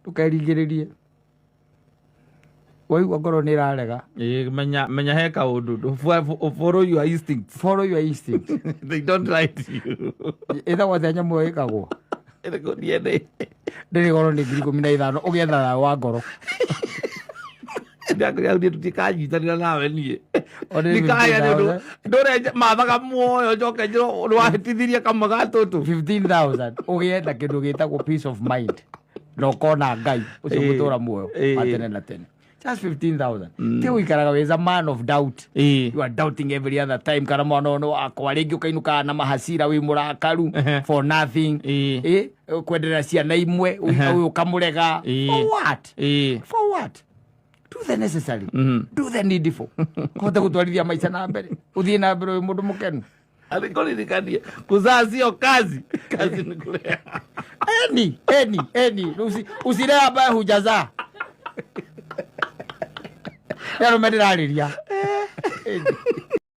Tukaringiririe. Waigua ngoro nĩ ĩrarega. Menya he kaũndũ. Follow your instincts. Follow your instincts. They don't lie to you. Ĩthagwo atĩa nyamũ ĩyo ĩkagwo? Ndĩrĩ goro nĩ 15,000 ũgĩetha thaũ wa ngoro. Ndakũrĩa tũtikanyitanĩra nawe niĩ. Nikaya nĩ ndũre mathaga muoyo njoke njĩrwo nĩwahĩtithirie kamwe ga tũtũ. 15,000 ũgĩetha kĩndũ gĩtagwo peace of mind. Na ũkona Ngai ũcio mũtũra muoyo wa tene na tene. Just 15,000. Te uikaraga wes a man of doubt. You are doubting every other time. Kana mwana ono wakwa rĩngĩ ũkainuka na mahasira wĩ mũrakaru for nothing. Kwenderera ciana imwe ũkamũrega. For what? For what? Do the necessary. Do the needful. Kota gũtwarithia maica na mbere. Ũthiĩ na mbere wĩ mũndũ mũkenu. Alikoririkania kuzaa sio kazi. Kazi ni kulea. Eni. Usilea ambaye hujazaa. Yaro mendirariria.